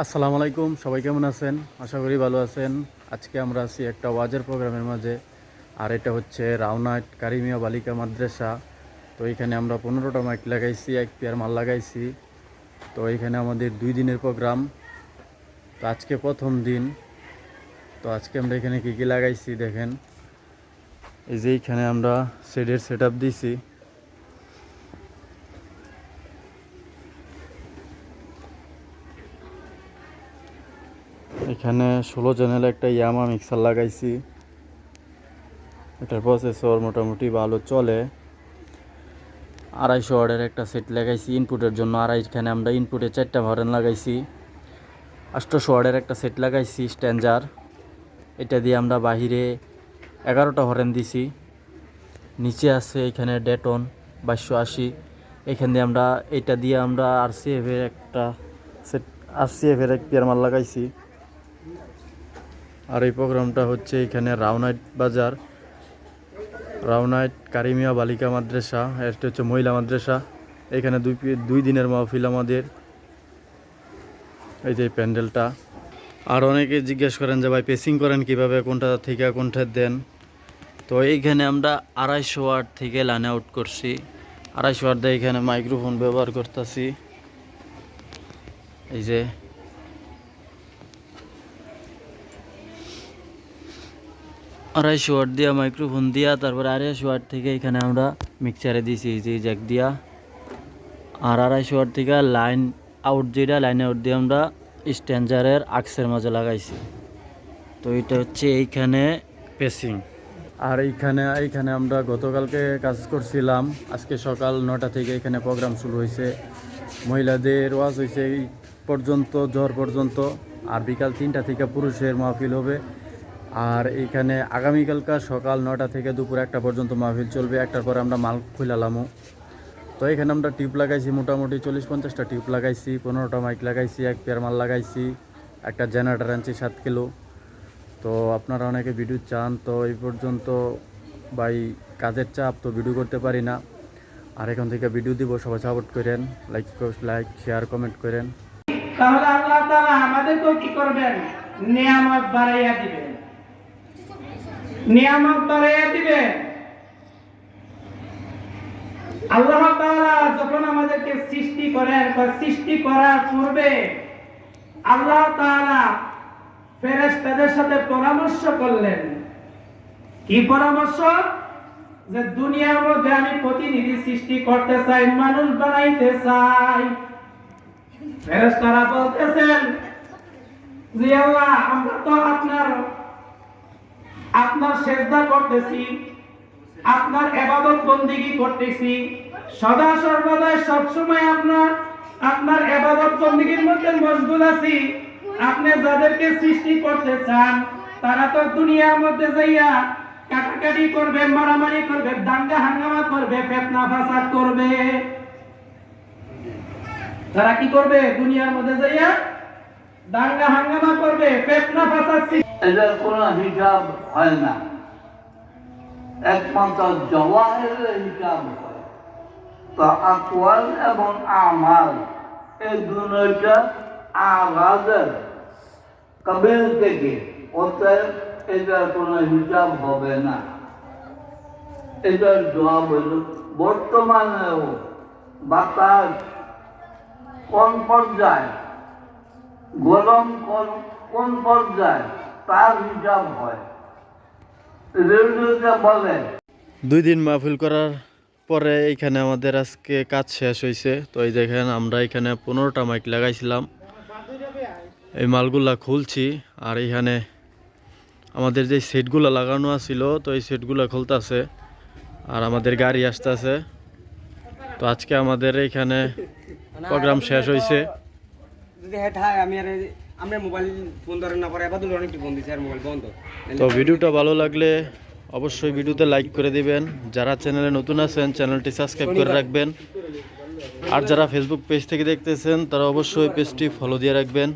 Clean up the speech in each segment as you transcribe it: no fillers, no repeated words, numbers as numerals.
আসসালামু আলাইকুম, সবাই কেমন আছেন? আশা করি ভালো আছেন। আজকে আমরা আছি একটা ওয়াজের প্রোগ্রামের মাঝে। আর এটা হচ্ছে রাউনাট কারিমিয়া বালিকা মাদ্রাসা। তো এখানে আমরা 15টা মাইক লাগাইছি, এক পেয়ার মাল লাগাইছি। তো এখানে আমাদের 2 দিনের প্রোগ্রাম। তো আজকে প্রথম দিন। তো আজকে আমরা এখানে কী কী লাগাইছি দেখেন। এই যে এইখানে আমরা সেটের সেট আপ দিছি। এখানে 16 চ্যানেল একটা ইয়ামা মিক্সার লাগাইছি। এটার প্রসেসর মোটামুটি ভালো চলে। 250 ওয়াটের একটা সেট লাগাইছি ইনপুটের জন্য, আর এখানে আমরা ইনপুটে 4টা হরেন লাগাইছি। 800 ওয়াটের একটা সেট লাগাইছি স্ট্যান্ডার, এটা দিয়ে আমরা বাহিরে 11টা হরেন দিছি। নিচে আছে এখানে ডেটন 2280, এখান দিয়ে আমরা এটা দিয়ে আমরা আরসিএফের একটা সেট, আরসিএফের এক পেয়ার মাল লাগাইছি। আর এই প্রোগ্রামটা হচ্ছে এখানে রাউনাইট বাজার, রাউনাইট কারিমিয়া বালিকা মাদ্রাসা। এটা হচ্ছে মহিলা মাদ্রাসা। এখানে 2 দিনের মাহফিল আমাদের। এই যে প্যান্ডেলটা। আর অনেকে জিজ্ঞেস করেন যে ভাই পেসিং করেন কিভাবে, কোনটা থেকে কোনটা দেন। তো এইখানে আমরা 250 ওয়াট থেকে লাইন আউট করছি। 250 ওয়াট দিয়ে এখানে মাইক্রোফোন ব্যবহার করতেছি। এই যে 250 ওয়াট দিয়া মাইক্রোফোন দিয়া, তারপরে 250 ওয়াট থেকে এখানে আমরা মিক্সারে দিয়েছি এই যে জ্যাক দিয়া। আর 250 ওয়াট থেকে লাইন আউট, যেটা লাইন আউট দিয়ে আমরা স্ট্যান্ডারের আক্সের মাঝে লাগাইছি। তো এটা হচ্ছে এইখানে পেসিং। আর এইখানে আমরা গতকালকে কাজ করছিলাম। আজকে সকাল 9টা থেকে এখানে প্রোগ্রাম শুরু হয়েছে। মহিলাদের ওয়াজ হয়েছে এই পর্যন্ত, জ্বর পর্যন্ত। আর বিকাল 3টা থেকে পুরুষের মাহফিল হবে। আর এইখানে আগামীকালকার সকাল 9টা থেকে দুপুর 1টা পর্যন্ত মাহফিল চলবে। 1টার পরে আমরা মাল খুলালামও। তো এখানে আমরা টিউব লাগাইছি মোটামুটি 40-50টা টিউব লাগাইছি, 15টা মাইক লাগাইছি, এক পেয়ার মাল লাগাইছি, একটা জেনারেটর আনছি 7 কিলো। তো আপনারা অনেকে ভিডিও চান, তো এই পর্যন্ত ভাই কাজের চাপ, তো ভিডিও করতে পারি না। আর এখন থেকে ভিডিও দিব, সবাই সাপোর্ট করেন, লাইক শেয়ার কমেন্ট করেন। তাহলে আল্লাহ তাআলা আমাদেরকেও কি করবেন? নিয়ামত বাড়াইয়া দিবেন, নিয়ামত বাড়াইয়া দিবেন। আল্লাহ তাআলা যখন আমাদেরকে সৃষ্টি করেন, সৃষ্টি করার পূর্বে আল্লাহ তাআলা ফেরেশতাদের সাথে পরামর্শ করলেন। কি পরামর্শ? যে দুনিয়ার মধ্যে আমি প্রতিনিধি সৃষ্টি করতে চাই, মানুষ বানাইতে চাই। ফেরেশতারা বলতেছেন যে আল্লাহ, আমরা তো আপনার সিজদা করতেছি, আপনার ইবাদত বندگی করতেছি, সদা সর্বদা সব সময় আপনার ইবাদত বندگির মধ্যে মশগুল আছি। আপনি যাদেরকে সৃষ্টি করতে চান তারা তো দুনিয়ার মধ্যে যাইয়া কাটাকাটি করবে, মারামারি করবে, দাঙ্গা হাঙ্গামা করবে, ফিতনা ফাসাদ করবে। তারা কি করবে? দুনিয়ার মধ্যে যাইয়া দাঙ্গা হাঙ্গামা করবে, ফিতনা ফাসাদ। এদের কোনো হিসাব হয় না, একমাত্র জওয়াহিরের হিসাব হয়। তো আকওয়াল এবং আমাল এই দুইটা আওয়াজের কবিল থেকে, অতএব এটার কোনো হিসাব হবে না। এটার জবাব হইল বর্তমানেও বাতাস কোন পর্যায়ে, গরম কোন পর্যায়ে, তার হিসাব হয়। রেডিওতে বলে 2 দিন মাহফিল করার পরে এইখানে আমাদের আজকে কাজ শেষ হয়েছে। তো এই দেখেন আমরা এখানে 15টা মাইক লাগাইছিলাম, এই মালগুলা খুলছি। আর এইখানে আমাদের যে সেটগুলো লাগানো আছিল, তো এই সেটগুলো খুলতেছে। আর আমাদের গাড়ি আসতেছে। তো আজকে আমাদের এইখানে প্রোগ্রাম শেষ হয়েছে। তো ভিডিওটা ভালো লাগলে অবশ্যই ভিডিওতে লাইক করে দিবেন। যারা চ্যানেলে নতুন আছেন চ্যানেলটি সাবস্ক্রাইব করে রাখবেন। আর যারা ফেসবুক পেজ থেকে দেখতেছেন তারা অবশ্যই পেজটি ফলো দিয়ে রাখবেন।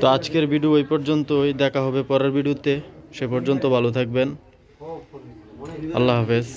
তো আজকের ভিডিও এই পর্যন্তই, দেখা হবে পরের ভিডিওতে। সে পর্যন্ত ভালো থাকবেন। আল্লাহ হাফেজ।